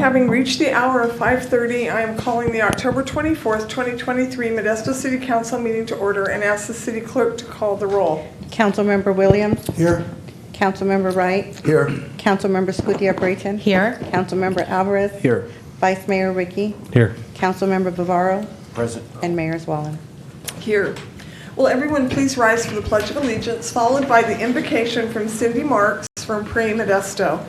having reached the hour of 5:30, I am calling the October 24th, 2023 Modesto City Council meeting to order and ask the city clerk to call the roll. Councilmember Williams. Here. Councilmember Wright. Here. Councilmember Scutia-Brayton. Here. Councilmember Alvarez. Here. Vice Mayor Ricky. Here. Councilmember Bavaro. Present. And Mayor Zwallen. Here. Will everyone please rise for the Pledge of Allegiance, followed by the invocation from Cindy Marks from Pray Modesto.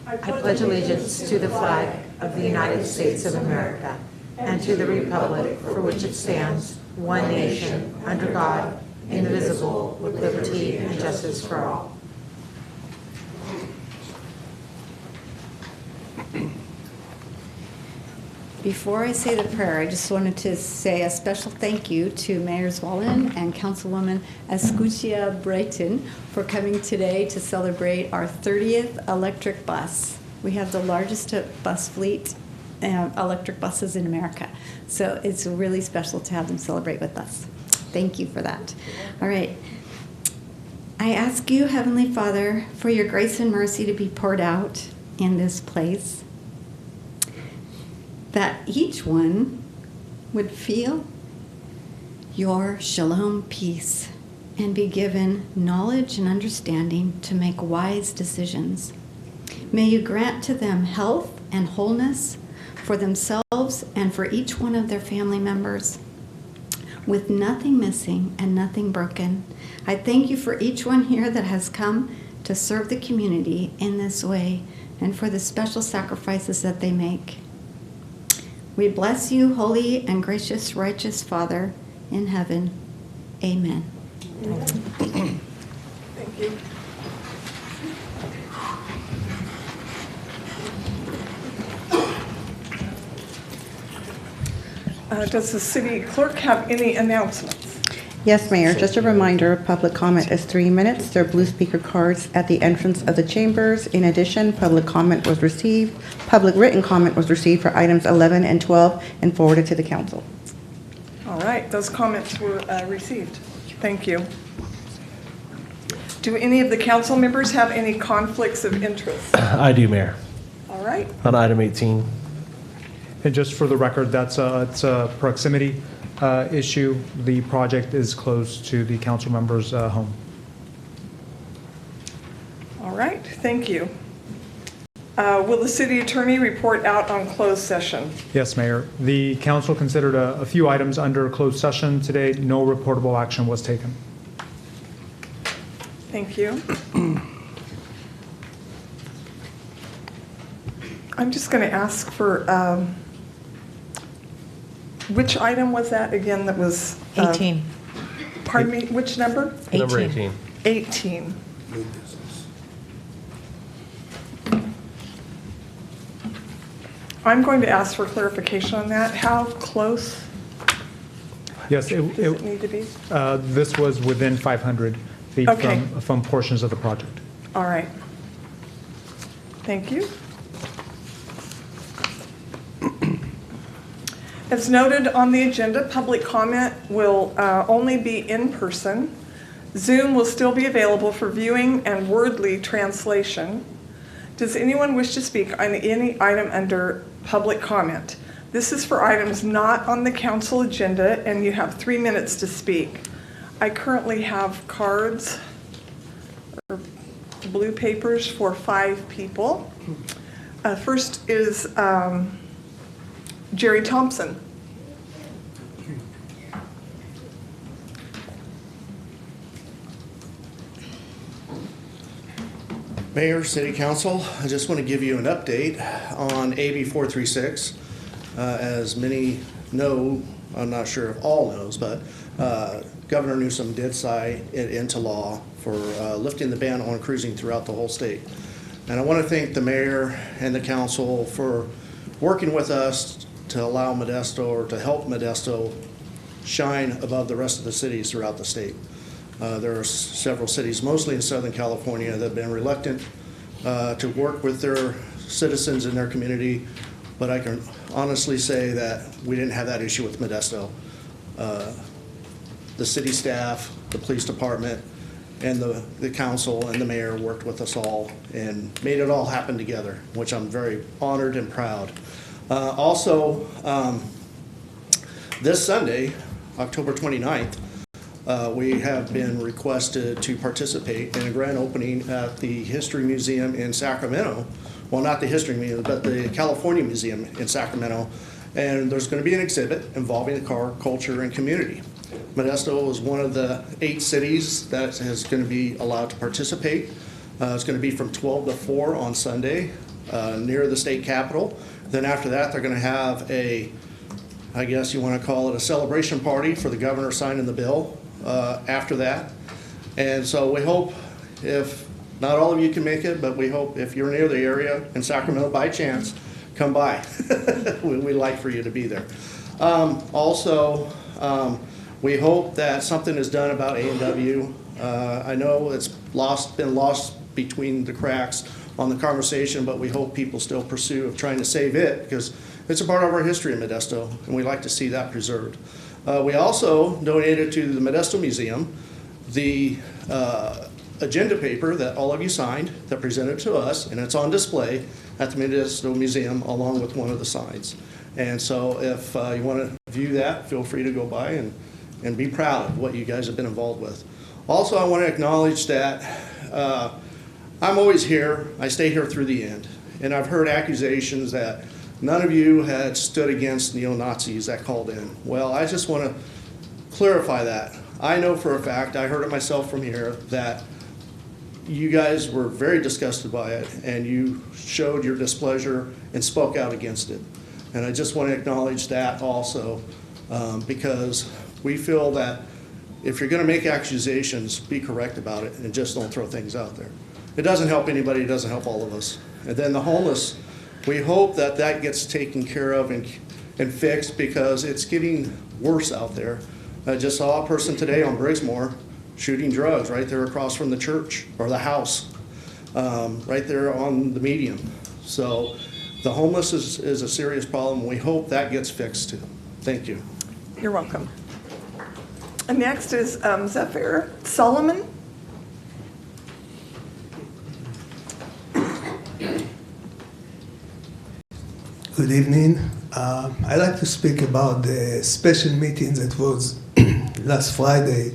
I pledge allegiance to the flag of the United States of America and to the republic for which it stands, one nation, under God, indivisible, with liberty and justice for all. Before I say the prayer, I just wanted to say a special thank you to Mayor Zwallen and Councilwoman Scutia-Brayton for coming today to celebrate our 30th electric bus. We have the largest bus fleet, electric buses in America. So it's really special to have them celebrate with us. Thank you for that. All right. I ask you, Heavenly Father, for your grace and mercy to be poured out in this place, that each one would feel your shalom peace and be given knowledge and understanding to make wise decisions. May you grant to them health and wholeness for themselves and for each one of their family members, with nothing missing and nothing broken. I thank you for each one here that has come to serve the community in this way and for the special sacrifices that they make. We bless you, holy and gracious, righteous Father in heaven. Amen. Thank you. Does the city clerk have any announcements? Yes, Mayor. Just a reminder, public comment is 3 minutes. There are blue speaker cards at the entrance of the chambers. In addition, public written comment was received for items 11 and 12 and forwarded to the council. All right, those comments were received. Thank you. Do any of the council members have any conflicts of interest? I do, Mayor. All right. On item 18. And just for the record, it's a proximity issue. The project is close to the council member's home. All right, thank you. Will the city attorney report out on closed session? Yes, Mayor. The council considered a few items under closed session today. No reportable action was taken. Thank you. I'm just going to ask for, which item was that again that was? 18. Pardon me, which number? Number 18. 18. I'm going to ask for clarification on that. How close Yes, does it need to be? this was within 500 feet Okay. from portions of the project. All right. Thank you. As noted on the agenda, public comment will only be in person. Zoom will still be available for viewing and wordly translation. Does anyone wish to speak on any item under public comment? This is for items not on the council agenda, and you have 3 minutes to speak. I currently have cards or blue papers for 5 people. First is Jerry Thompson. Mayor, City Council, I just want to give you an update on AB 436. As many know, I'm not sure if all knows, but Governor Newsom did sign it into law for lifting the ban on cruising throughout the whole state. And I want to thank the mayor and the council for working with us to allow Modesto, or to help Modesto shine above the rest of the cities throughout the state. There are several cities, mostly in Southern California, that have been reluctant to work with their citizens in their community, but I can honestly say that we didn't have that issue with Modesto. The city staff, the police department, and the council and the mayor worked with us all and made it all happen together, which I'm very honored and proud. Also, this Sunday, October 29th, we have been requested to participate in a grand opening at the History Museum in Sacramento. Well, not the History Museum, but the California Museum in Sacramento. And there's going to be an exhibit involving the car, culture, and community. Modesto is one of the 8 cities that is going to be allowed to participate. It's going to be from 12 to 4 on Sunday near the state capitol. Then after that, they're going to have a, I guess you want to call it a celebration party for the governor signing the bill after that. And so we hope, if not all of you can make it, but we hope if you're near the area in Sacramento by chance, come by. We'd like for you to be there. Also, we hope that something is done about A&W. I know it's been lost between the cracks on the conversation, but we hope people still pursue of trying to save it because it's a part of our history in Modesto, and we like to see that preserved. We also donated to the Modesto Museum the agenda paper that all of you signed that presented to us, and it's on display at the Modesto Museum along with one of the signs. And so if you want to view that, feel free to go by and be proud of what you guys have been involved with. Also, I want to acknowledge that I'm always here. I stay here through the end. And I've heard accusations that none of you had stood against neo-Nazis that called in. Well, I just want to clarify that. I know for a fact, I heard it myself from here, that you guys were very disgusted by it and you showed your displeasure and spoke out against it. And I just want to acknowledge that also because we feel that if you're going to make accusations, be correct about it and just don't throw things out there. It doesn't help anybody, it doesn't help all of us. And then the homeless, we hope that that gets taken care of and fixed because it's getting worse out there. I just saw a person today on Briggsmore shooting drugs right there across from the church or the house, right there on the median. So the homeless is a serious problem. We hope that gets fixed too. Thank you. You're welcome. And next is Zephyr Solomon. Good evening. I'd like to speak about the special meeting that was last Friday.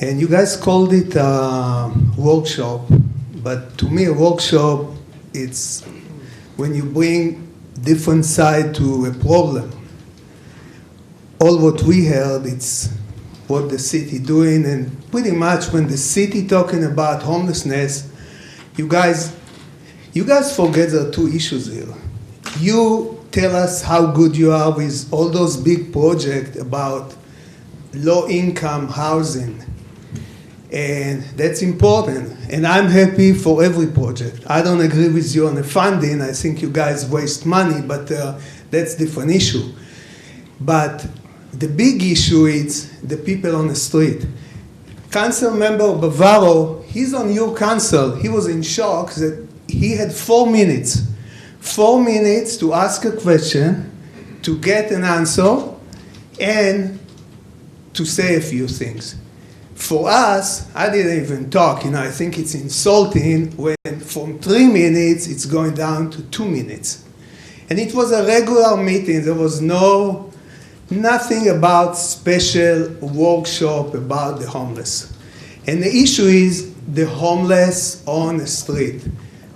And you guys called it a workshop, but to me a workshop, it's when you bring different side to a problem. All what we heard, it's what the city doing, and pretty much when the city talking about homelessness, you guys forget there are 2 issues here. You tell us how good you are with all those big projects about low-income housing, and that's important. And I'm happy for every project. I don't agree with you on the funding. I think you guys waste money, but that's a different issue. But the big issue is the people on the street. Council member Bavaro, he's on your council. He was in shock that he had 4 minutes. 4 minutes to ask a question, to get an answer, and to say a few things. For us, I didn't even talk. I think it's insulting when from 3 minutes it's going down to 2 minutes. And it was a regular meeting. There was nothing about special workshop about the homeless. And the issue is the homeless on the street.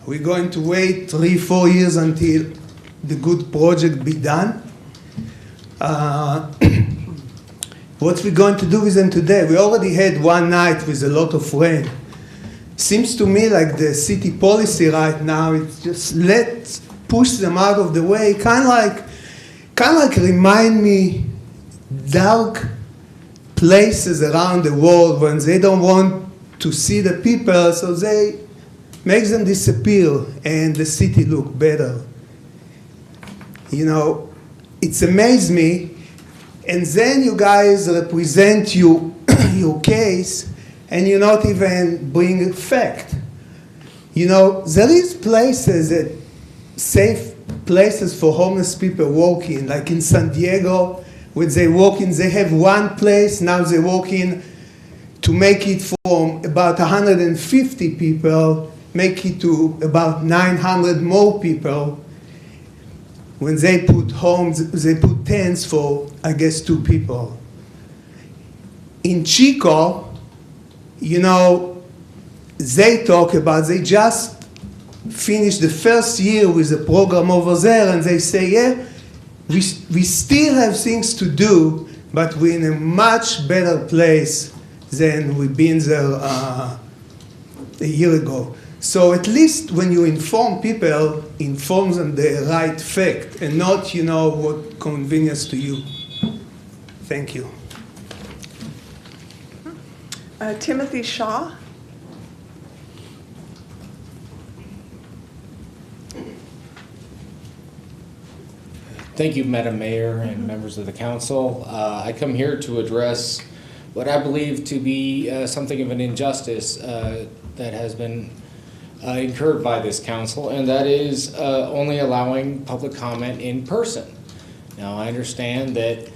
We're going to wait 3-4 years until the good project be done. What we're going to do with them today? We already had one night with a lot of rain. Seems to me like the city policy right now is just let's push them out of the way. Kind of like remind me dark places around the world when they don't want to see the people, so they make them disappear and the city look better. It's amazed me. And then you guys represent your case and you not even bring a fact. There is places that safe places for homeless people walk in, like in San Diego, when they walk in, they have one place, now they walk in to make it from about 150 people, make it to about 900 more people. When they put homes, they put tents for, I guess, 2 people. In Chico, you know, they talk about, they just finished the first year with the program over there, and they say, yeah, we still have things to do, but we're in a much better place than we've been there a year ago. So at least when you inform people, inform them the right fact and not, you know, what convenience to you. Thank you. Timothy Shaw. Thank you, Madam Mayor and members of the council. I come here to address what I believe to be something of an injustice that has been incurred by this council, and that is only allowing public comment in person. Now, I understand that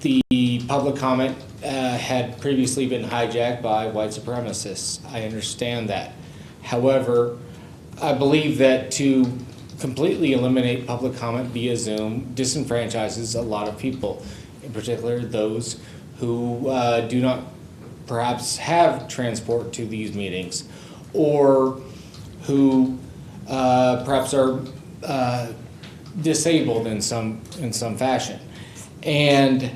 the public comment had previously been hijacked by white supremacists. I understand that. However, I believe that to completely eliminate public comment via Zoom disenfranchises a lot of people, in particular those who do not perhaps have transport to these meetings, or who perhaps are disabled in some fashion. And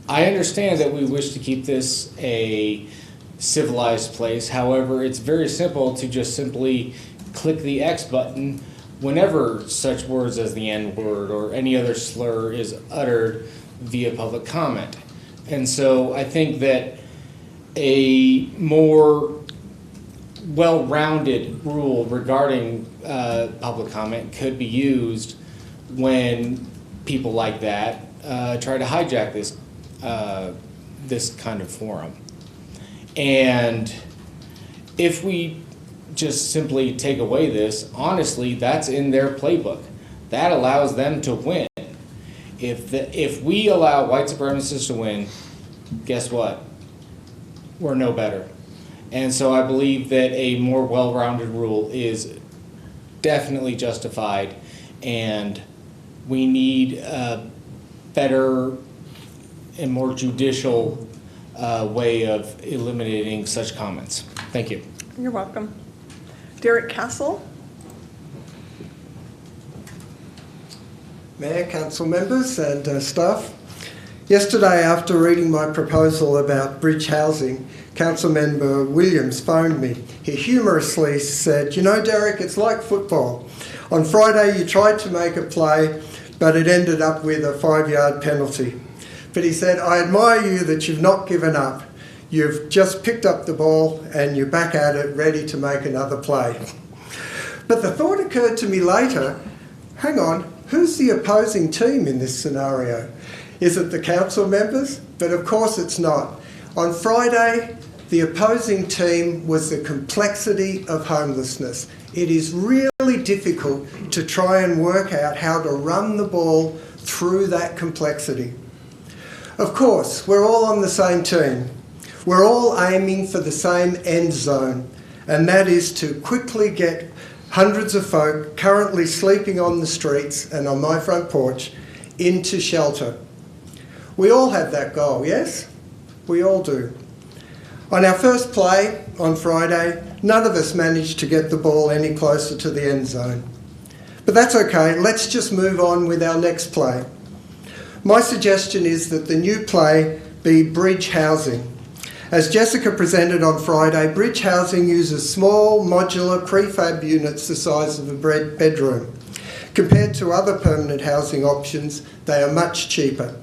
I understand that we wish to keep this a civilized place. However, it's very simple to just simply click the X button whenever such words as the N-word or any other slur is uttered via public comment. And so I think that a more well-rounded rule regarding public comment could be used when people like that try to hijack this kind of forum. And if we just simply take away this, honestly, that's in their playbook. That allows them to win. If we allow white supremacists to win, guess what? We're no better. And so I believe that a more well-rounded rule is definitely justified, and we need a better and more judicial way of eliminating such comments. Thank you. You're welcome. Derek Castle. Mayor, council members and staff. Yesterday, after reading my proposal about bridge housing, Council Member Williams phoned me. He humorously said, "You know, Derek, it's like football. On Friday you tried to make a play, but it ended up with a 5-yard penalty. But," he said, "I admire you that you've not given up. You've just picked up the ball and you're back at it, ready to make another play." But the thought occurred to me later, hang on, who's the opposing team in this scenario? Is it the council members? But of course it's not. On Friday, the opposing team was the complexity of homelessness. It is really difficult to try and work out how to run the ball through that complexity. Of course, we're all on the same team. We're all aiming for the same end zone, and that is to quickly get hundreds of folk currently sleeping on the streets and on my front porch into shelter. We all have that goal, yes? We all do. On our first play on Friday, none of us managed to get the ball any closer to the end zone. But that's okay, let's just move on with our next play. My suggestion is that the new play be bridge housing. As Jessica presented on Friday, bridge housing uses small, modular, prefab units the size of a bedroom. Compared to other permanent housing options, they are much cheaper.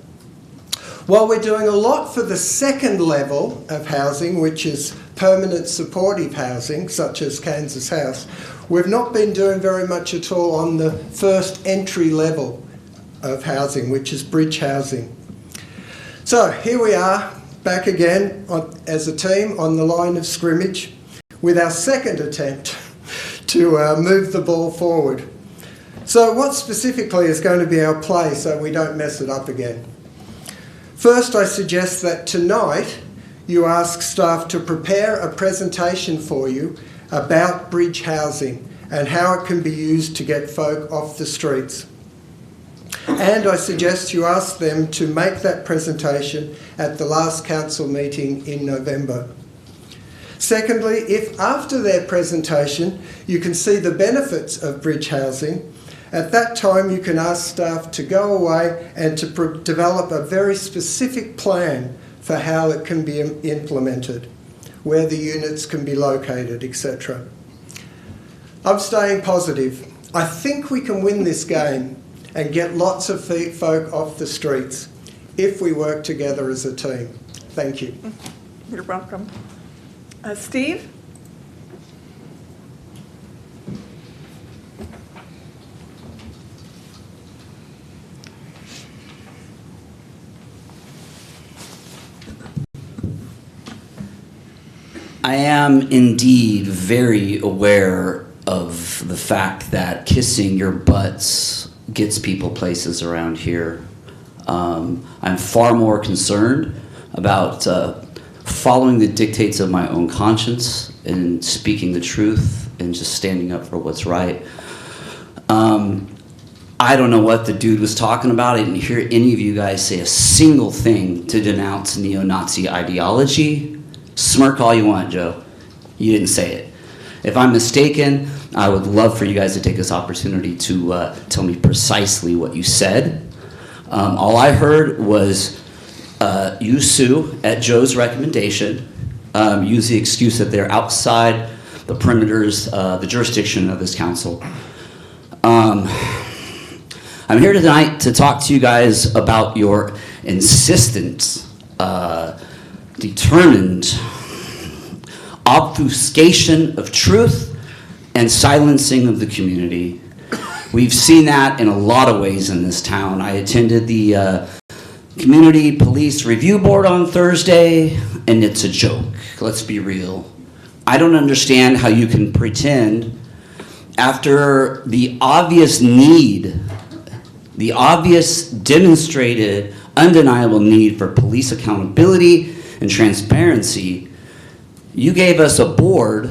While we're doing a lot for the second level of housing, which is permanent supportive housing, such as Kansas House, we've not been doing very much at all on the first entry level of housing, which is bridge housing. So here we are, back again as a team on the line of scrimmage with our second attempt to move the ball forward. So what specifically is going to be our play so we don't mess it up again? First, I suggest that tonight you ask staff to prepare a presentation for you about bridge housing and how it can be used to get folk off the streets. And I suggest you ask them to make that presentation at the last council meeting in November. Secondly, if after their presentation you can see the benefits of bridge housing, at that time you can ask staff to go away and to develop a very specific plan for how it can be implemented, where the units can be located, etc. I'm staying positive. I think we can win this game and get lots of folk off the streets if we work together as a team. Thank you. You're welcome. Steve? I am indeed very aware of the fact that kissing your butts gets people places around here. I'm far more concerned about following the dictates of my own conscience and speaking the truth and just standing up for what's right. I don't know what the dude was talking about. I didn't hear any of you guys say a single thing to denounce neo-Nazi ideology. Smirk all you want, Joe. You didn't say it. If I'm mistaken, I would love for you guys to take this opportunity to tell me precisely what you said. All I heard was you, Sue, at Joe's recommendation, use the excuse that they're outside the perimeters, the jurisdiction of this council. I'm here tonight to talk to you guys about your insistent, determined obfuscation of truth and silencing of the community. We've seen that in a lot of ways in this town. I attended the Community Police Review Board on Thursday, and it's a joke. Let's be real. I don't understand how you can pretend after the obvious need, the obvious demonstrated, undeniable need for police accountability and transparency. You gave us a board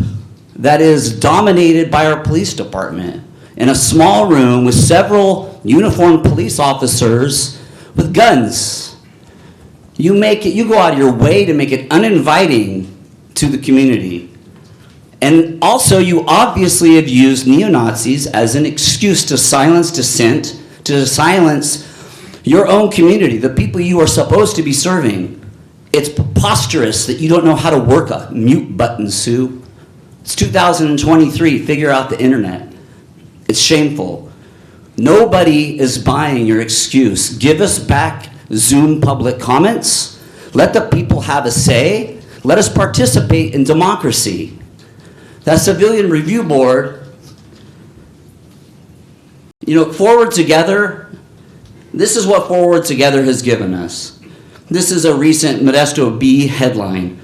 that is dominated by our police department in a small room with several uniformed police officers with guns. You go out of your way to make it uninviting to the community. And also, you obviously have used neo-Nazis as an excuse to silence dissent, to silence your own community, the people you are supposed to be serving. It's preposterous that you don't know how to work a mute button, Sue. It's 2023. Figure out the internet. It's shameful. Nobody is buying your excuse. Give us back Zoom public comments. Let the people have a say. Let us participate in democracy. That Civilian Review Board, Forward Together, this is what Forward Together has given us. This is a recent Modesto Bee headline.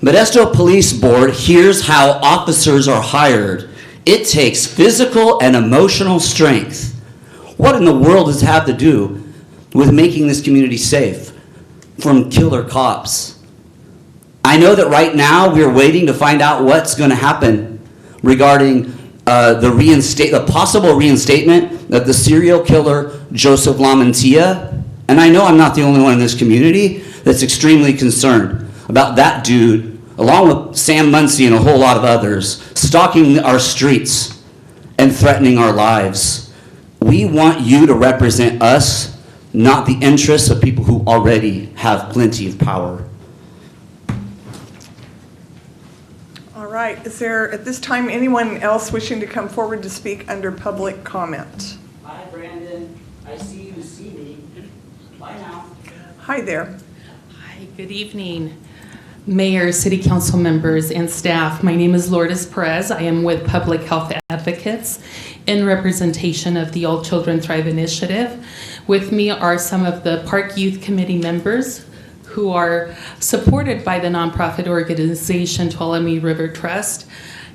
Modesto Police Board hears how officers are hired. It takes physical and emotional strength. What in the world does it have to do with making this community safe from killer cops? I know that right now we're waiting to find out what's going to happen regarding the possible reinstatement of the serial killer Joseph Lamantia. And I know I'm not the only one in this community that's extremely concerned about that dude, along with Sam Muncie and a whole lot of others, stalking our streets and threatening our lives. We want you to represent us, not the interests of people who already have plenty of power. All right. Is there at this time anyone else wishing to come forward to speak under public comment? Hi, Brandon. I see you see me. Bye now. Hi there. Hi, good evening, Mayor, City Council members, and staff. My name is Lourdes Perez. I am with Public Health Advocates in representation of the All Children Thrive Initiative. With me are some of the Park Youth Committee members who are supported by the nonprofit organization Tuolumne River Trust,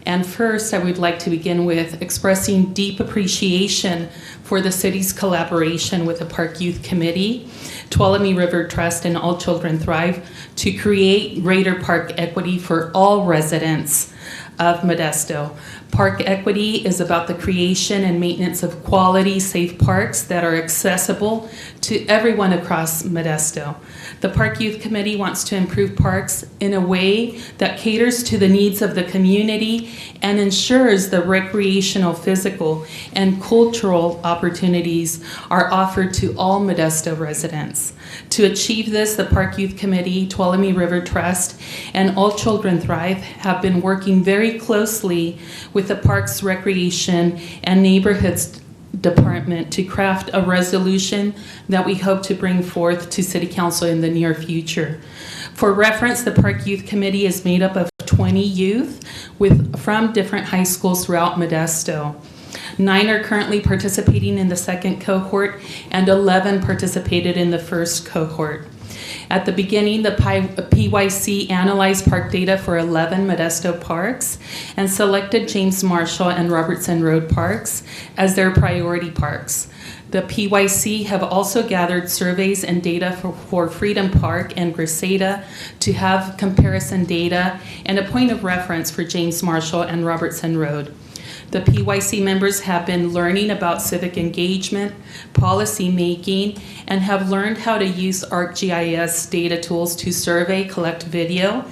And first, I would like to begin with expressing deep appreciation for the city's collaboration with the Park Youth Committee, Tuolumne River Trust, and All Children Thrive to create greater park equity for all residents of Modesto. Park equity is about the creation and maintenance of quality, safe parks that are accessible to everyone across Modesto. The Park Youth Committee wants to improve parks in a way that caters to the needs of the community and ensures the recreational, physical, and cultural opportunities are offered to all Modesto residents. To achieve this, the Park Youth Committee, Tuolumne River Trust, and All Children Thrive have been working very closely with the Parks, Recreation, and Neighborhoods Department to craft a resolution that we hope to bring forth to City Council in the near future. For reference, the Park Youth Committee is made up of 20 youth from different high schools throughout Modesto. 9 are currently participating in the second cohort, and 11 participated in the first cohort. At the beginning, the PYC analyzed park data for 11 Modesto parks and selected James Marshall and Robertson Road parks as their priority parks. The PYC have also gathered surveys and data for Freedom Park and Grisada to have comparison data and a point of reference for James Marshall and Robertson Road. The PYC members have been learning about civic engagement, policy making, and have learned how to use ArcGIS data tools to survey, collect video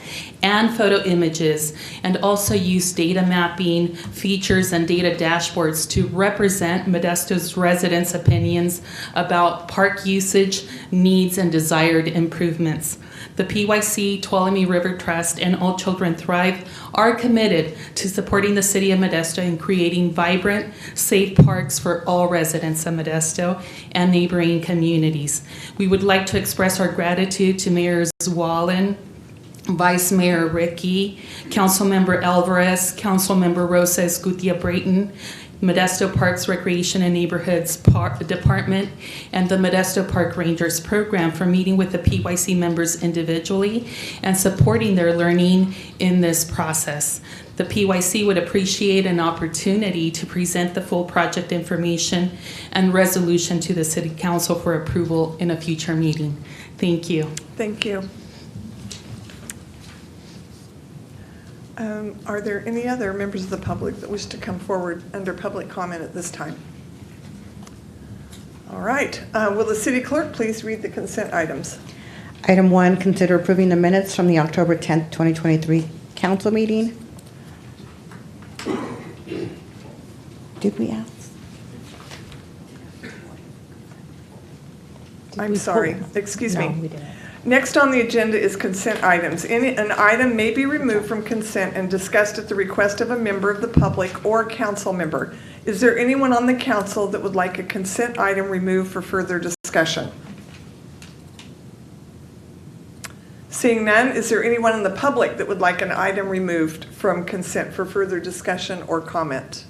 and photo images, and also use data mapping features and data dashboards to represent Modesto's residents' opinions about park usage, needs, and desired improvements. The PYC, Tuolumne River Trust, and All Children Thrive are committed to supporting the City of Modesto in creating vibrant, safe parks for all residents of Modesto and neighboring communities. We would like to express our gratitude to Mayors Wallen, Vice Mayor Ricky, Councilmember Alvarez, Councilmember Rosa Escutia Brayton, Modesto Parks, Recreation, and Neighborhoods Department, and the Modesto Park Rangers Program for meeting with the PYC members individually and supporting their learning in this process. The PYC would appreciate an opportunity to present the full project information and resolution to the City Council for approval in a future meeting. Thank you. Thank you. Are there any other members of the public that wish to come forward under public comment at this time? All right. Will the city clerk please read the consent items? Item 1, consider approving the minutes from the October 10th, 2023 council meeting. Did we ask? I'm sorry. Excuse me. We didn't. Next on the agenda is consent items. An item may be removed from consent and discussed at the request of a member of the public or council member. Is there anyone on the council that would like a consent item removed for further discussion? Seeing none, is there anyone in the public that would like an item removed from consent for further discussion or comment?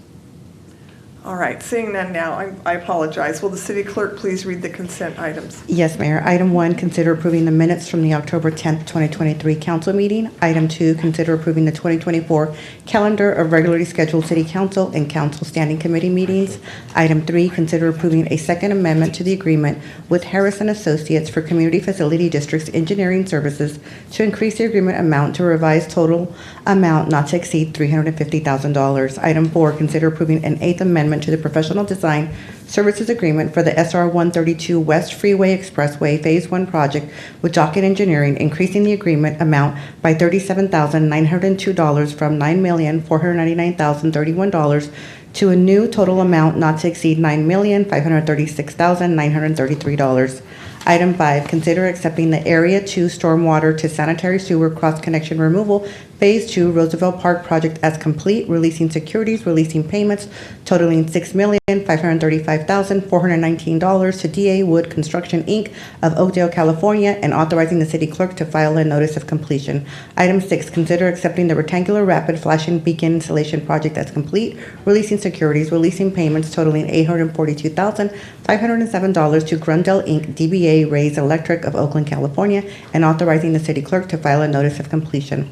All right, seeing none now, I apologize. Will the city clerk please read the consent items? Yes, Mayor. Item 1, consider approving the minutes from the October 10th, 2023 council meeting. Item 2, consider approving the 2024 calendar of regularly scheduled city council and council standing committee meetings. Item 3, consider approving a second amendment to the agreement with Harrison Associates for Community Facility District's engineering services to increase the agreement amount to a revised total amount not to exceed $350,000. Item 4, consider approving an 8th amendment to the professional design services agreement for the SR 132 West Freeway Expressway Phase 1 project with Jockett Engineering, increasing the agreement amount by $37,902 from $9,499,031 to a new total amount not to exceed $9,536,933. Item 5, consider accepting the Area 2 Stormwater to Sanitary Sewer Cross-Connection Removal Phase 2 Roosevelt Park project as complete, releasing securities, releasing payments totaling $6,535,419 to DA Wood Construction, Inc. of Oakdale, California, and authorizing the city clerk to file a notice of completion. Item 6, consider accepting the rectangular rapid flashing beacon installation project as complete, releasing securities, releasing payments totaling $842,507 to Grundell, Inc., DBA Rays Electric of Oakland, California, and authorizing the city clerk to file a notice of completion.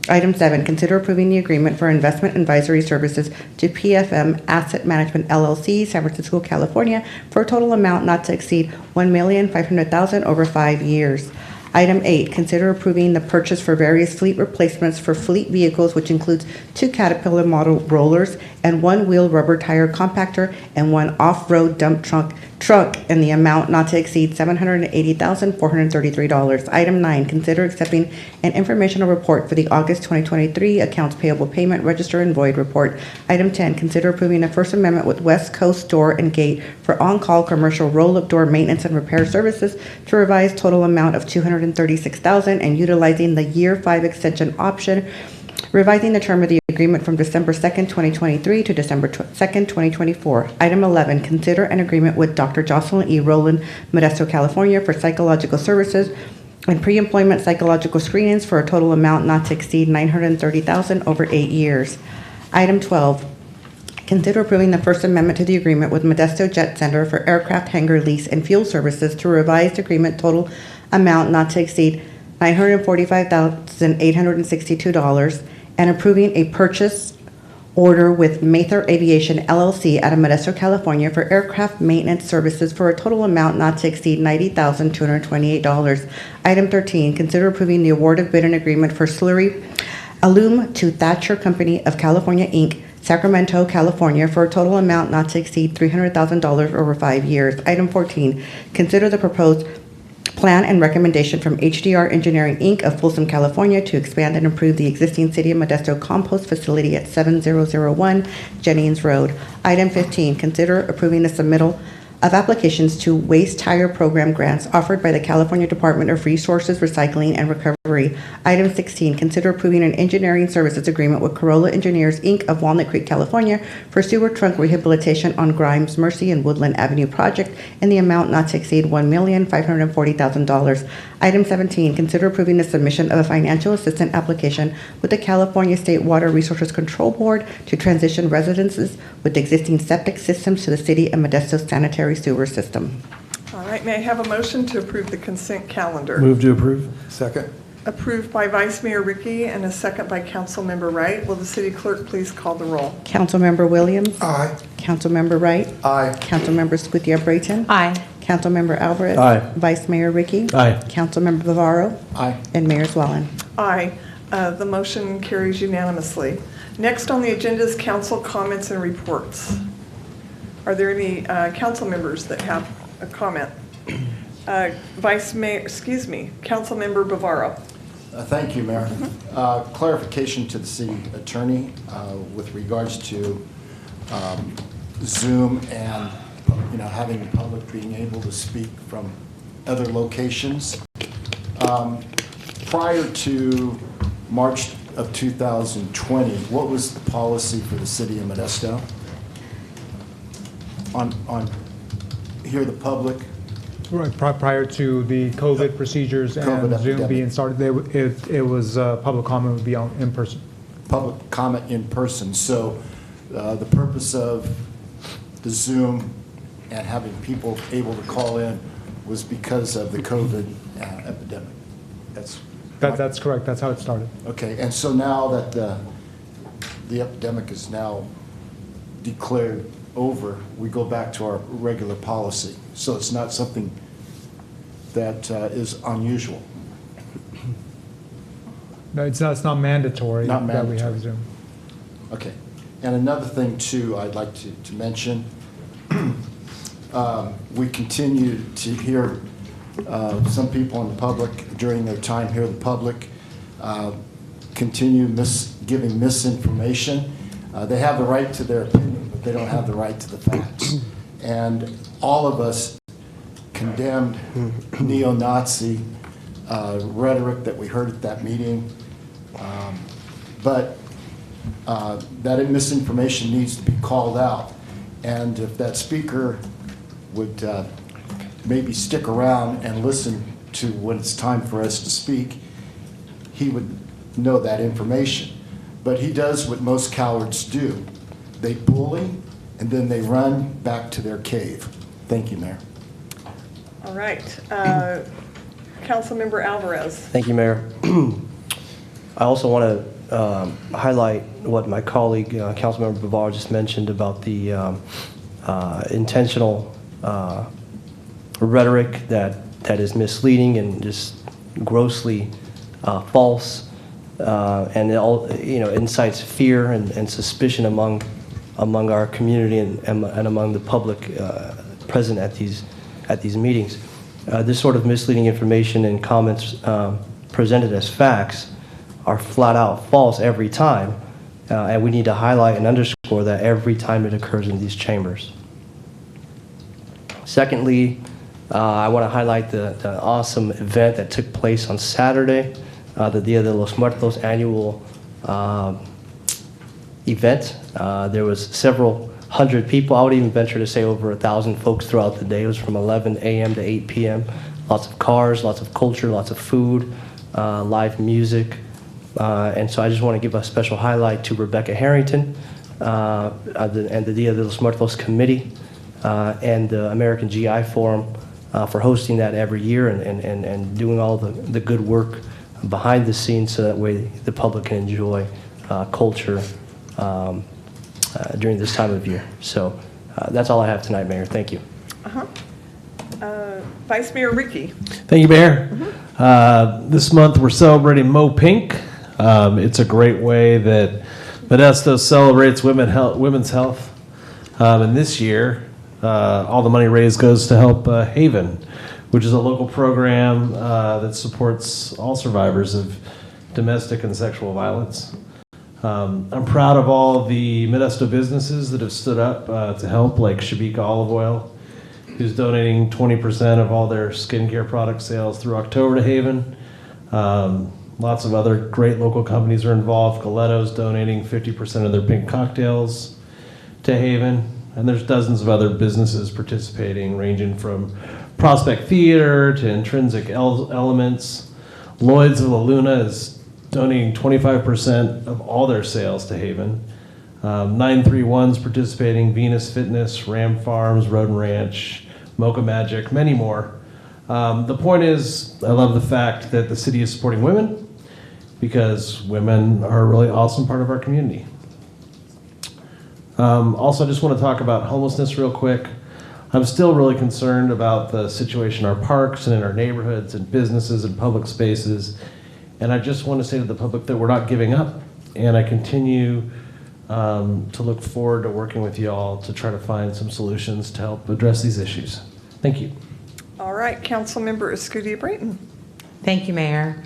Item 7, consider approving the agreement for investment advisory services to PFM Asset Management LLC, San Francisco, California, for a total amount not to exceed $1,500,000 over 5 years. Item 8, consider approving the purchase for various fleet replacements for fleet vehicles, which includes 2 Caterpillar model rollers and 1 wheel rubber tire compactor and 1 off-road dump truck in the amount not to exceed $780,433. Item 9, consider accepting an informational report for the August 2023 Accounts Payable Payment Register and Void Report. Item 10, consider approving a First Amendment with West Coast Door and Gate for on-call commercial roll-up door maintenance and repair services to revise total amount of $236,000 and utilizing the year 5 extension option, revising the term of the agreement from December 2nd, 2023 to December 2nd, 2024. Item 11, consider an agreement with Dr. Jocelyn E. Rowland, Modesto, California, for psychological services and pre-employment psychological screenings for a total amount not to exceed $930,000 over 8 years. Item 12, consider approving the First Amendment to the agreement with Modesto Jet Center for aircraft hangar lease and fuel services to revised agreement total amount not to exceed $945,862 and approving a purchase order with Mather Aviation LLC out of Modesto, California for aircraft maintenance services for a total amount not to exceed $90,228. Item 13, consider approving the award of bid and agreement for slurry alum to Thatcher Company of California, Inc., Sacramento, California, for a total amount not to exceed $300,000 over 5 years. Item 14, consider the proposed plan and recommendation from HDR Engineering, Inc. of Folsom, California to expand and improve the existing City of Modesto compost facility at 7001 Jennings Road. Item 15, consider approving the submittal of applications to waste tire program grants offered by the California Department of Resources, Recycling, and Recovery. Item 16, consider approving an engineering services agreement with Corolla Engineers, Inc. of Walnut Creek, California for sewer trunk rehabilitation on Grimes, Mercy, and Woodland Avenue project in the amount not to exceed $1,540,000. Item 17, consider approving the submission of a financial assistance application with the California State Water Resources Control Board to transition residences with existing septic systems to the City of Modesto sanitary sewer system. All right, may I have a motion to approve the consent calendar? Move to approve. Second. Approved by Vice Mayor Ricky and a second by Councilmember Wright. Will the city clerk please call the roll? Councilmember Williams? Aye. Councilmember Wright? Aye. Councilmember Gutierrez-Brayton? Aye. Councilmember Alvarez? Aye. Vice Mayor Ricky? Aye. Councilmember Bavaro? Aye. And Mayor Zwellen. Aye. The motion carries unanimously. Next on the agenda is council comments and reports. Are there any council members that have a comment? Councilmember Bavaro. Thank you, Mayor. Clarification to the city attorney with regards to Zoom and, having the public being able to speak from other locations. Prior to March of 2020, what was the policy for the city of Modesto on hear the public? Right, prior to the COVID procedures and COVID Zoom epidemic. being started, it was public comment would be in person. Public comment in person. So the purpose of the Zoom and having people able to call in was because of the COVID epidemic. That's correct. That's how it started. Okay, and so now that the epidemic is now declared over, we go back to our regular policy. So it's not something that is unusual. No, it's not mandatory Not that we have mandatory. Zoom. Okay, and another thing too I'd like to mention, we continue to hear some people in the public during their time here, the public continue giving misinformation. They have the right to their opinion, but they don't have the right to the facts. And all of us condemned neo-Nazi rhetoric that we heard at that meeting. But that misinformation needs to be called out. And if that speaker would maybe stick around and listen to when it's time for us to speak, he would know that information. But he does what most cowards do. They bully, and then they run back to their cave. Thank you, Mayor. All right. Councilmember Alvarez. Thank you, Mayor. I also want to highlight what my colleague, Councilmember Bavar, just mentioned about the intentional rhetoric that is misleading and just grossly false, and it all, incites fear and suspicion among our community and among the public present at these meetings. This sort of misleading information and comments presented as facts are flat out false every time, and we need to highlight and underscore that every time it occurs in these chambers. Secondly, I want to highlight the awesome event that took place on Saturday, the Dia de los Muertos annual event. There was several hundred people. I would even venture to say over 1,000 folks throughout the day. It was from 11 a.m. to 8 p.m. Lots of cars, lots of culture, lots of food, live music. And so I just want to give a special highlight to Rebecca Harrington and the Dia de los Muertos Committee and the American GI Forum for hosting that every year and doing all the good work behind the scenes so that way the public can enjoy culture during this time of year. So that's all I have tonight, Mayor. Thank you. Vice Mayor Ricky. Thank you, Mayor. This month we're celebrating Mo Pink. It's a great way that Modesto celebrates women's health. And this year, all the money raised goes to help Haven, which is a local program that supports all survivors of domestic and sexual violence. I'm proud of all the Modesto businesses that have stood up to help, like Shabika Olive Oil, who's donating 20% of all their skincare product sales through October to Haven. Lots of other great local companies are involved. Galetto's donating 50% of their pink cocktails to Haven. And there's dozens of other businesses participating, ranging from Prospect Theater to Intrinsic Elements. Lloyd's of La Luna is donating 25% of all their sales to Haven. 931's participating, Venus Fitness, Ram Farms, Road and Ranch, Mocha Magic, many more. The point is, I love the fact that the city is supporting women because women are a really awesome part of our community. Also, I just want to talk about homelessness real quick. I'm still really concerned about the situation in our parks and in our neighborhoods and businesses and public spaces. And I just want to say to the public that we're not giving up. And I continue to look forward to working with you all to try to find some solutions to help address these issues. Thank you. All right, Councilmember Escudilla-Brayton. Thank you, Mayor.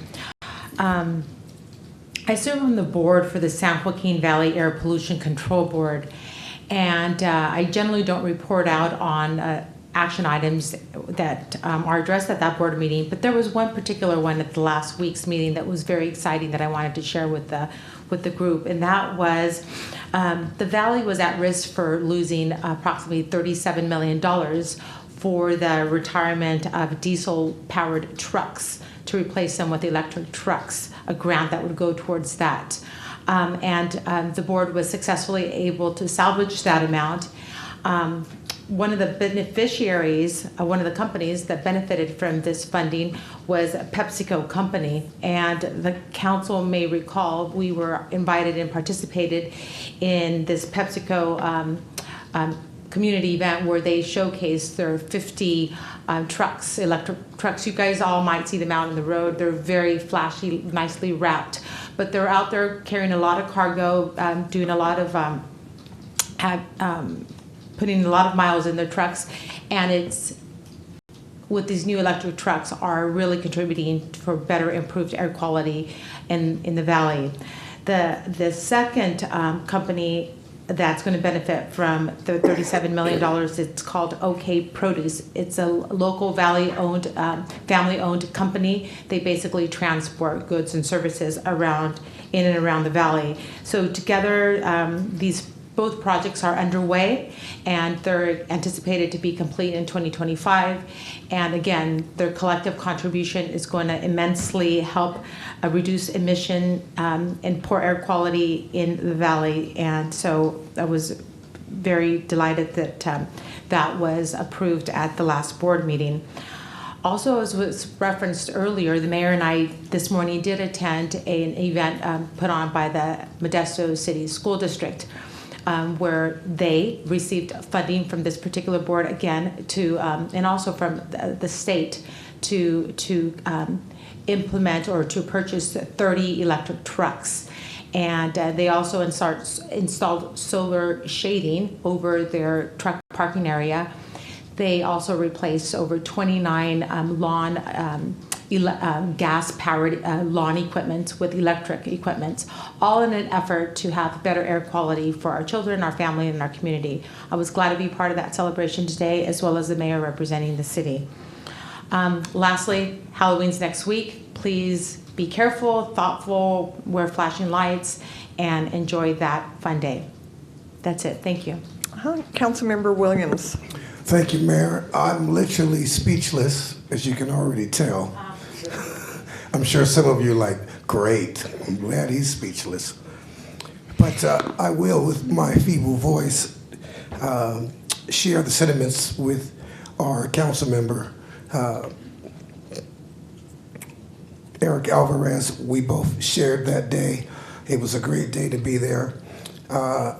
I serve on the board for the San Joaquin Valley Air Pollution Control Board, and I generally don't report out on action items that are addressed at that board meeting, but there was one particular one at the last week's meeting that was very exciting that I wanted to share with the group, and that was the Valley was at risk for losing approximately $37 million for the retirement of diesel-powered trucks to replace them with electric trucks, a grant that would go towards that. And the board was successfully able to salvage that amount. One of the beneficiaries, one of the companies that benefited from this funding was a PepsiCo company. And the council may recall we were invited and participated in this PepsiCo community event where they showcased their 50 trucks, electric trucks. You guys all might see them out on the road. They're very flashy, nicely wrapped, but they're out there carrying a lot of cargo, doing a lot of, putting a lot of miles in their trucks, and it's with these new electric trucks are really contributing for better improved air quality in the valley. The second company that's going to benefit from the $37 million. It's called OK Produce. It's a local valley-owned, family-owned company. They basically transport goods and services around, in and around the valley. So together, these both projects are underway, and they're anticipated to be complete in 2025. And again, their collective contribution is going to immensely help reduce emission and poor air quality in the valley. And so I was very delighted that that was approved at the last board meeting. Also, as was referenced earlier, the mayor and I this morning did attend an event put on by the Modesto City School District, where they received funding from this particular board again to, and also from the state to implement or to purchase 30 electric trucks. And they also installed solar shading over their truck parking area. They also replaced over 29 gas-powered lawn equipment with electric equipment, all in an effort to have better air quality for our children, our family, and our community. I was glad to be part of that celebration today, as well as the mayor representing the city. Lastly, Halloween's next week. Please be careful, thoughtful, wear flashing lights, and enjoy that fun day. That's it. Thank you. Councilmember Williams. Thank you, Mayor. I'm literally speechless, as you can already tell. I'm sure some of you are like, great, I'm glad he's speechless. But I will, with my feeble voice, share the sentiments with our council member, Eric Alvarez. We both shared that day. It was a great day to be there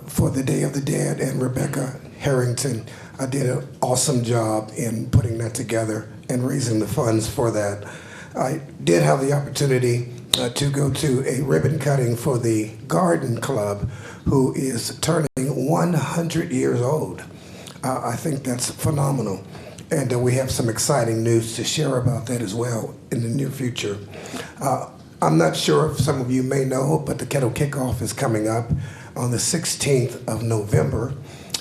for the Day of the Dead, and Rebecca Harrington did an awesome job in putting that together and raising the funds for that. I did have the opportunity to go to a ribbon cutting for the Garden Club, who is turning 100 years old. I think that's phenomenal. And we have some exciting news to share about that as well in the near future. I'm not sure if some of you may know, but the Kettle Kickoff is coming up on the 16th of November.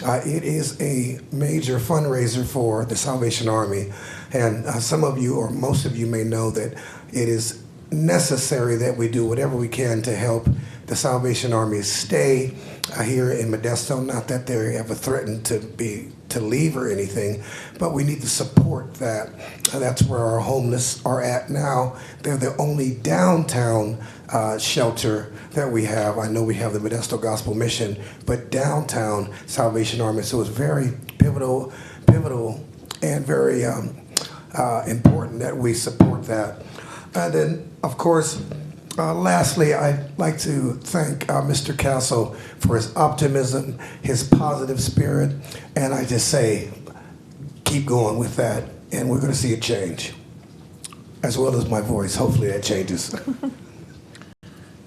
It is a major fundraiser for the Salvation Army, and some of you or most of you may know that it is necessary that we do whatever we can to help the Salvation Army stay here in Modesto. Not that they ever threatened to leave or anything, but we need to support that. That's where our homeless are at now. They're the only downtown shelter that we have. I know we have the Modesto Gospel Mission, but downtown Salvation Army. So it's very pivotal, and very important that we support that. And then, of course, lastly, I'd like to thank Mr. Castle for his optimism, his positive spirit, and I just say, keep going with that, and we're going to see a change, as well as my voice. Hopefully that changes.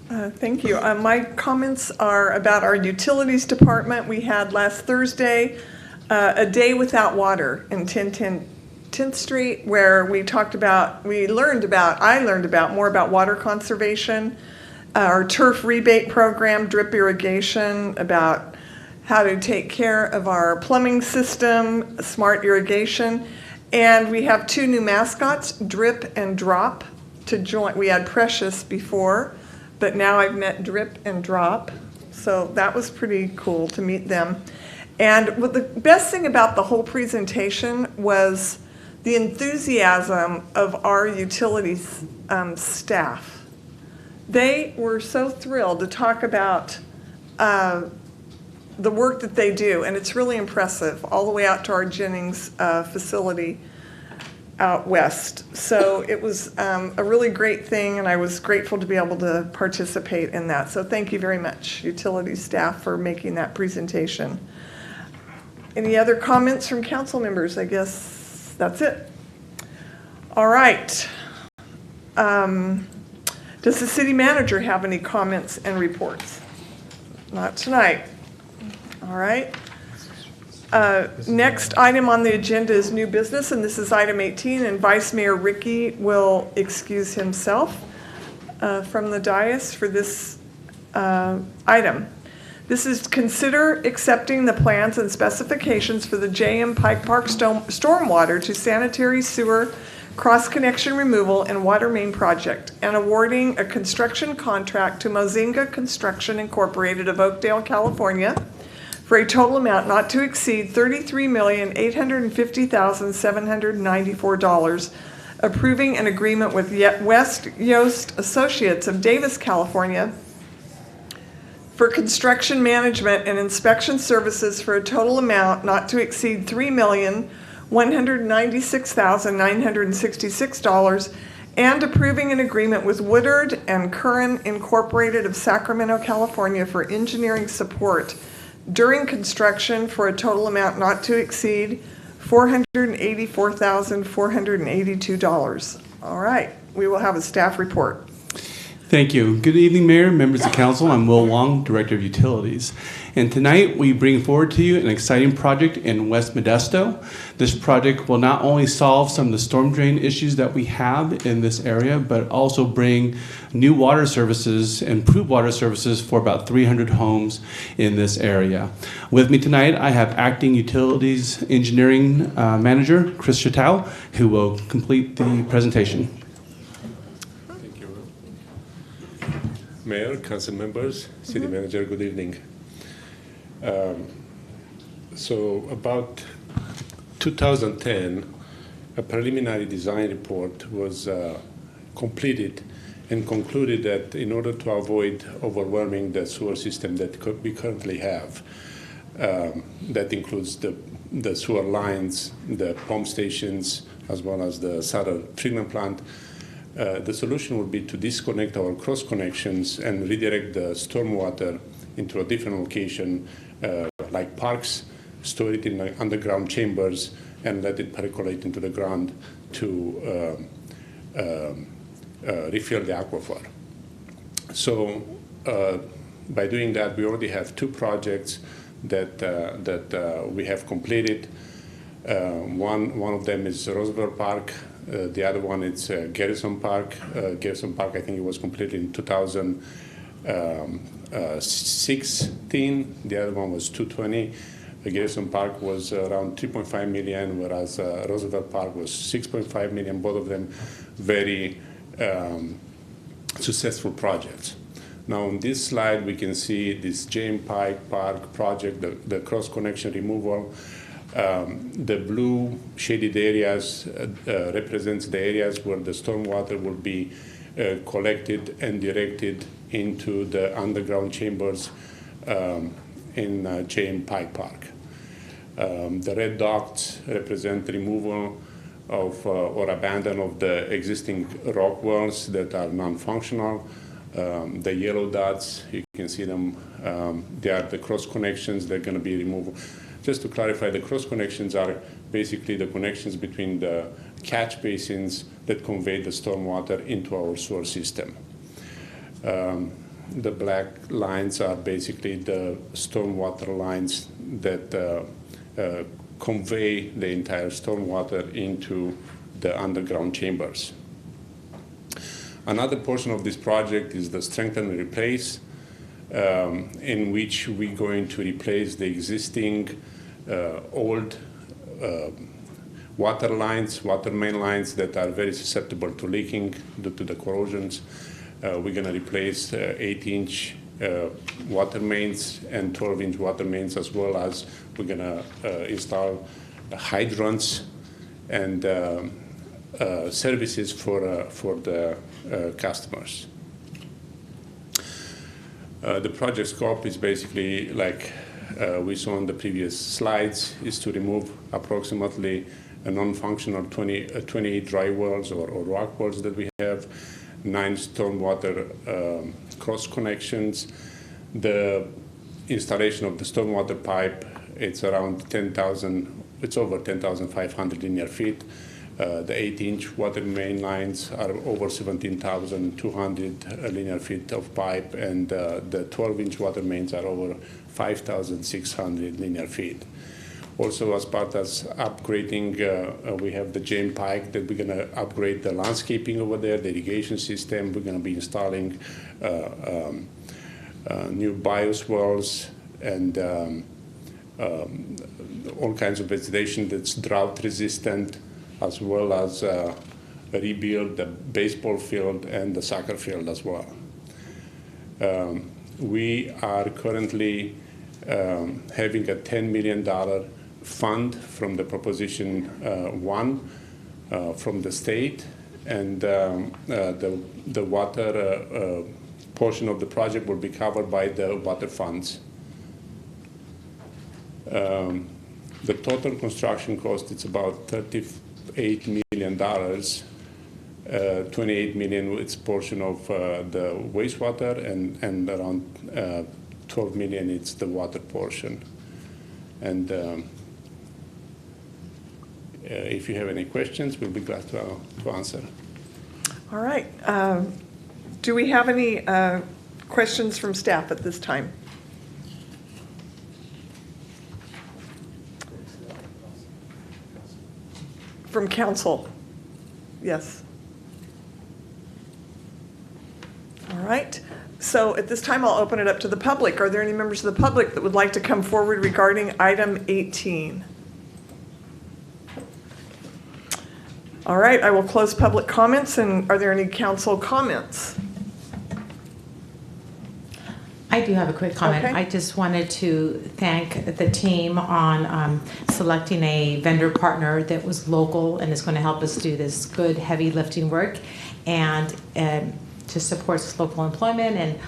Thank you. My comments are about our utilities department. We had last Thursday a day without water in 10th Street, where I learned about more about water conservation, our turf rebate program, drip irrigation, about how to take care of our plumbing system, smart irrigation, and we have 2 new mascots, Drip and Drop, to join. We had Precious before, but now I've met Drip and Drop, so that was pretty cool to meet them. And what the best thing about the whole presentation was the enthusiasm of our utilities staff. They were so thrilled to talk about the work that they do, and it's really impressive, all the way out to our Jennings facility out west. So it was a really great thing, and I was grateful to be able to participate in that. So thank you very much, utilities staff, for making that presentation. Any other comments from council members? I guess that's it. All right. Does the city manager have any comments and reports? Not tonight. All right. Next item on the agenda is new business, and this is item 18, and Vice Mayor Ricky will excuse himself from the dais for this item. This is consider accepting the plans and specifications for the J.M. Pike Park stormwater to sanitary sewer cross-connection removal and water main project, and awarding a construction contract to Mozinga Construction Incorporated of Oakdale, California, for a total amount not to exceed $33,850,794, approving an agreement with West Yost Associates of Davis, California, for construction management and inspection services for a total amount not to exceed $3,150,000 $196,966, and approving an agreement with Woodard and Curran Incorporated of Sacramento, California for engineering support during construction for a total amount not to exceed $484,482. All right, we will have a staff report. Thank you. Good evening, Mayor, members of council. I'm Will Wong, Director of Utilities. And tonight we bring forward to you an exciting project in West Modesto. This project will not only solve some of the storm drain issues that we have in this area, but also bring new water services, improved water services for about 300 homes in this area. With me tonight, I have Acting Utilities Engineering Manager, Chris Chatau, who will complete the presentation. Mayor, council members, city manager, good evening. So about 2010, a preliminary design report was completed and concluded that in order to avoid overwhelming the sewer system that we currently have, that includes the sewer lines, the pump stations, as well as the Sutter treatment plant, the solution would be to disconnect our cross connections and redirect the stormwater into a different location, like parks, store it in underground chambers, and let it percolate into the ground to refill the aquifer. So by doing that, we already have two projects that we have completed. One of them is Roosevelt Park. The other one is Garrison Park. Garrison Park, I think it was completed in 2016. The other one was 220. Garrison Park was around 3.5 million, whereas Roosevelt Park was 6.5 million. Both of them very successful projects. Now on this slide, we can see this James Pike Park project, the cross connection removal. The blue shaded areas represents the areas where the stormwater will be collected and directed into the underground chambers in James Pike Park. The red dots represent removal of or abandon of the existing rock wells that are non-functional. The yellow dots, you can see them, they are the cross connections. They're going to be removed. Just to clarify, the cross connections are basically the connections between the catch basins that convey the stormwater into our sewer system. The black lines are basically the stormwater lines that convey the entire stormwater into the underground chambers. Another portion of this project is the strengthen and replace, in which we're going to replace the existing old water lines, water main lines that are very susceptible to leaking due to the corrosions. We're going to replace 8-inch water mains and 12-inch water mains, as well as we're going to install hydrants and services for the customers. The project scope is basically like we saw on the previous slides, is to remove approximately a non-functional 28 dry wells or rock wells that we have, 9 stormwater cross connections. The installation of the stormwater pipe, it's around 10,000, it's over 10,500 linear feet. The 8-inch water main lines are over 17,200 linear feet of pipe, and the 12-inch water mains are over 5,600 linear feet. Also, as part of upgrading, we have the James Pike that we're going to upgrade the landscaping over there, the irrigation system. We're going to be installing new bios wells and all kinds of vegetation that's drought resistant, as well as rebuild the baseball field and the soccer field as well. We are currently having a $10 million fund from the Proposition 1 from the state, and the water portion of the project will be covered by the water funds. The total construction cost is about $38 million. 28 million its portion of the wastewater, and around 12 million it's the water portion. And if you have any questions, we'll be glad to answer. All right. Do we have any questions from staff at this time? From council? Yes. All right. So at this time, I'll open it up to the public. Are there any members of the public that would like to come forward regarding item 18? All right, I will close public comments. And are there any council comments? I do have a quick comment. Okay. I just wanted to thank the team on selecting a vendor partner that was local and is going to help us do this good, heavy lifting work, and just supports local employment, and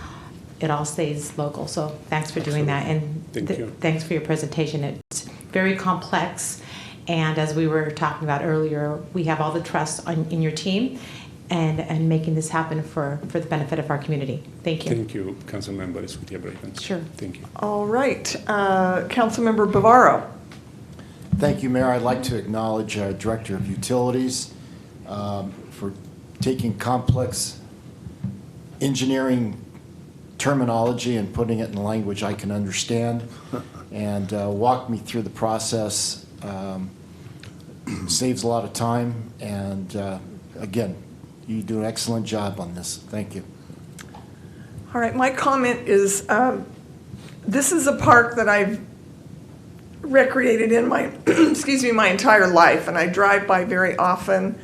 it all stays local. So thanks for doing that, and Thank you. thanks for your presentation. It's very complex, and as we were talking about earlier, we have all the trust in your team, and making this happen for the benefit of our community. Thank you. Thank you, Councilmember Escutia Brevens. Sure. Thank you. All right, Councilmember Bavaro. Thank you, Mayor. I'd like to acknowledge our Director of Utilities for taking complex engineering terminology and putting it in language I can understand, and walk me through the process. Saves a lot of time, and again, you do an excellent job on this. Thank you. All right, my comment is, this is a park that I've recreated in my, excuse me, my entire life, and I drive by very often,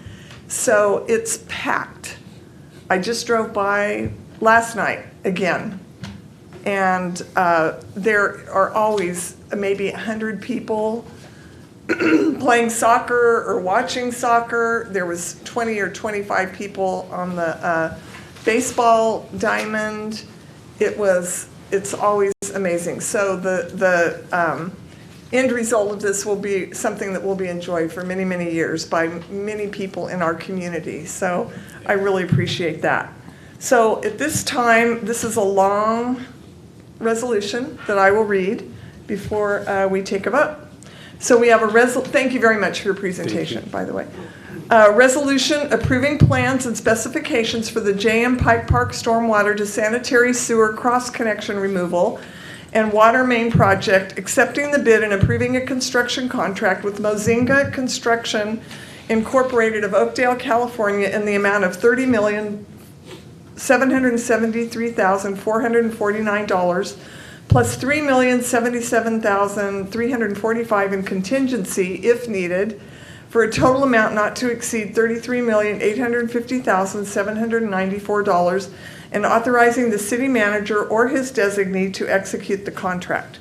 so it's packed. I just drove by last night again, and there are always maybe 100 people playing soccer or watching soccer. There was 20 or 25 people on the baseball diamond. It's always amazing. So the end result of this will be something that will be enjoyed for many, many years by many people in our community. So I really appreciate that. So at this time, this is a long resolution that I will read before we take a vote. So we have thank you very much for your presentation, by the way. Resolution approving plans and specifications for the J.M. Pike Park stormwater to sanitary sewer cross-connection removal and water main project, accepting the bid and approving a construction contract with Mozinga Construction Incorporated of Oakdale, California in the amount of $30,773,449 plus $3,077,345 in contingency, if needed, for a total amount not to exceed $33,850,794, and authorizing the city manager or his designee to execute the contract.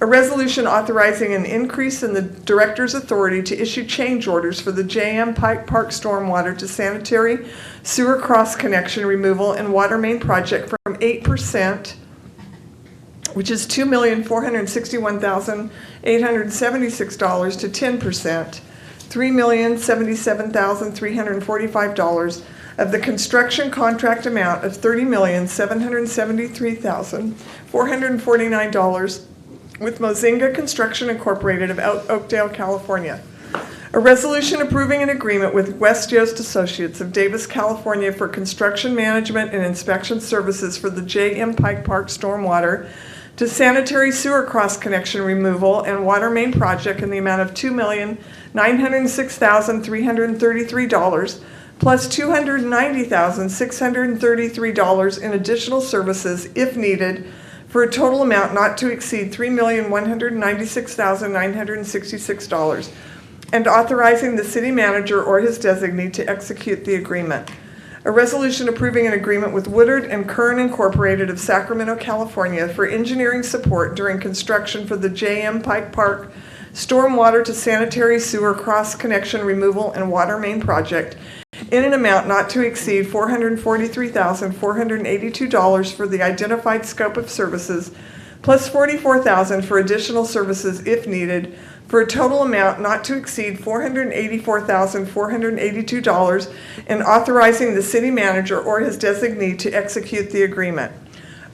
A resolution authorizing an increase in the director's authority to issue change orders for the J.M. Pike Park stormwater to sanitary sewer cross connection removal and water main project from 8%, which is $2,461,876, to 10%, $3,077,345 of the construction contract amount of $30,773,449 with Mozinga Construction Incorporated of Oakdale, California. A resolution approving an agreement with West Yost Associates of Davis, California for construction management and inspection services for the J.M. Pike Park stormwater to sanitary sewer cross connection removal and water main project in the amount of $2,906,333 plus $290,633 in additional services if needed, for a total amount not to exceed $3,196,966, and authorizing the city manager or his designee to execute the agreement. A resolution approving an agreement with Woodard and Kern Incorporated of Sacramento, California for engineering support during construction for the J.M. Pike Park stormwater to sanitary sewer cross connection removal and water main project in an amount not to exceed $443,482 for the identified scope of services, plus $44,000 for additional services if needed, for a total amount not to exceed $484,482 and authorizing the city manager or his designee to execute the agreement.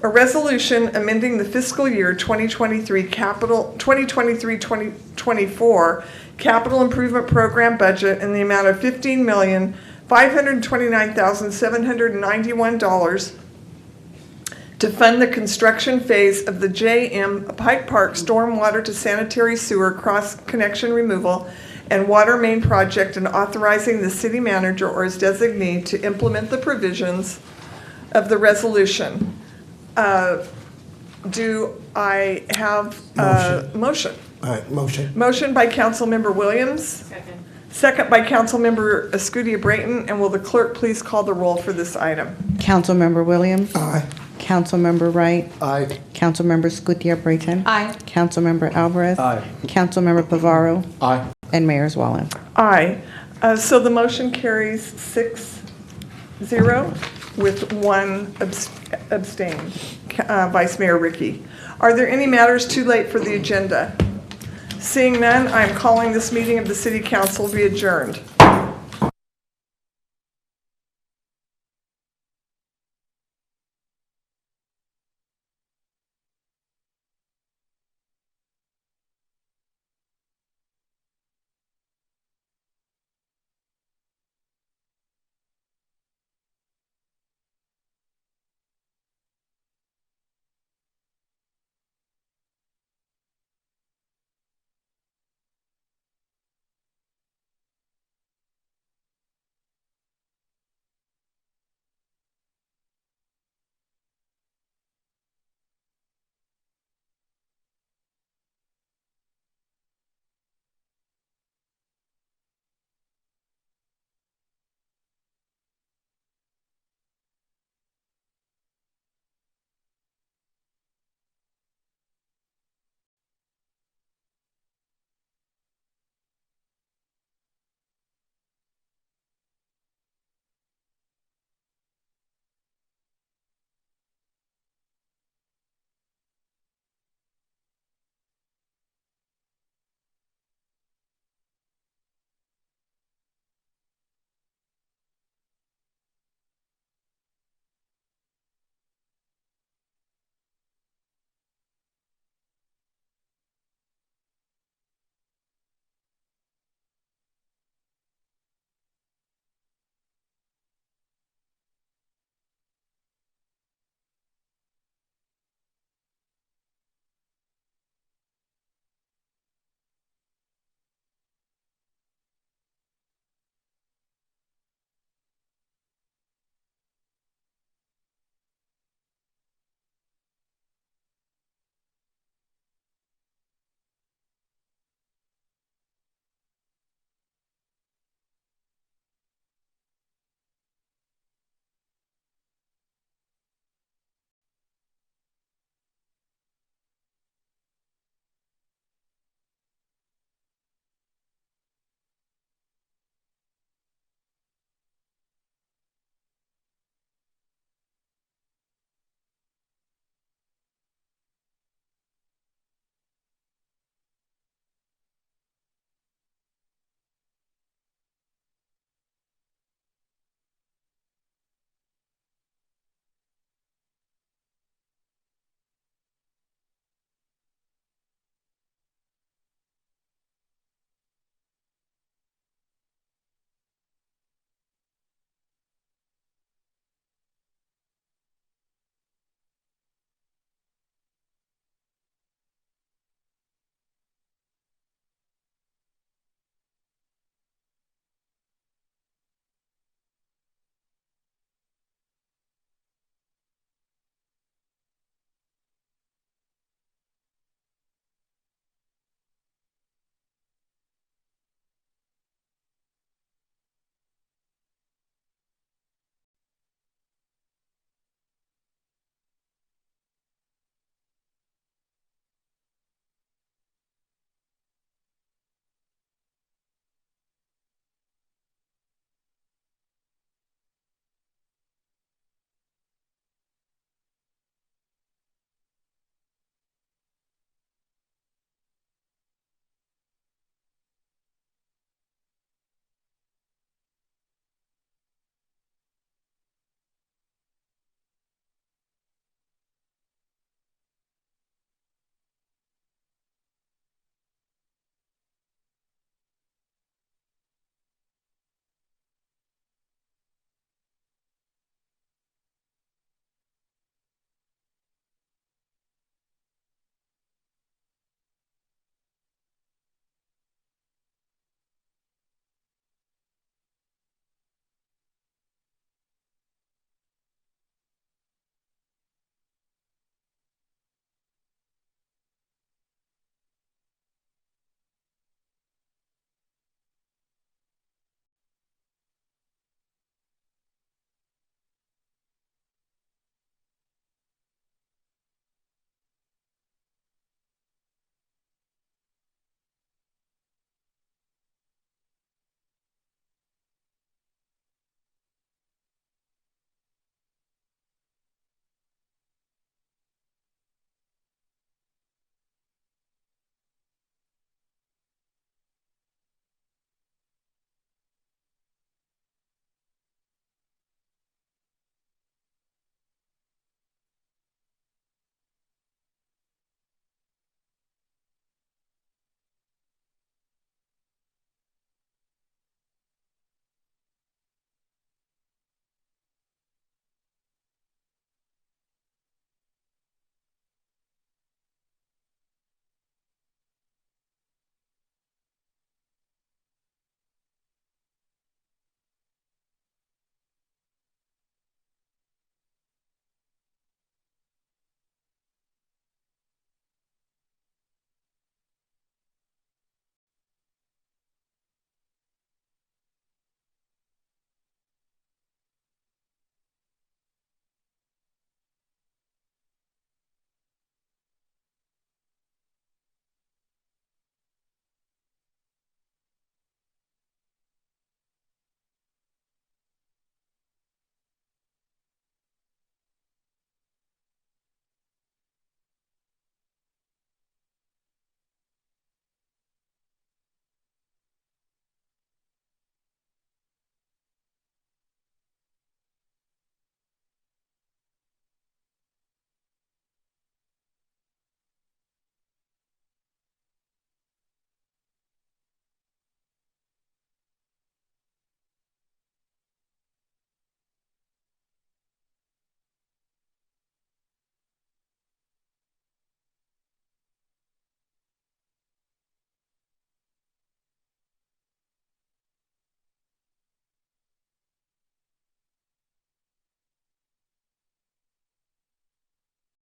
A resolution amending the fiscal year 2023-2024 capital improvement program budget in the amount of $15,529,791 to fund the construction phase of the J.M. Pike Park Stormwater to Sanitary Sewer Cross-Connection Removal and Water Main Project, and authorizing the city manager or his designee to implement the provisions of the resolution. Do I have a motion? All right, motion. Motion by Councilmember Williams. Second. Second by Councilmember Escutia Brayton. And will the clerk please call the roll for this item? Councilmember Williams. Aye. Councilmember Wright. Aye. Councilmember Escutia Brayton. Aye. Councilmember Alvarez. Aye. Councilmember Pivaro. Aye. And Mayor Zwallen. Aye. So the motion carries 6-0 with one abstain. Vice Mayor Ricky. Are there any matters too late for the agenda? Seeing none, I am calling this meeting of the City Council be adjourned.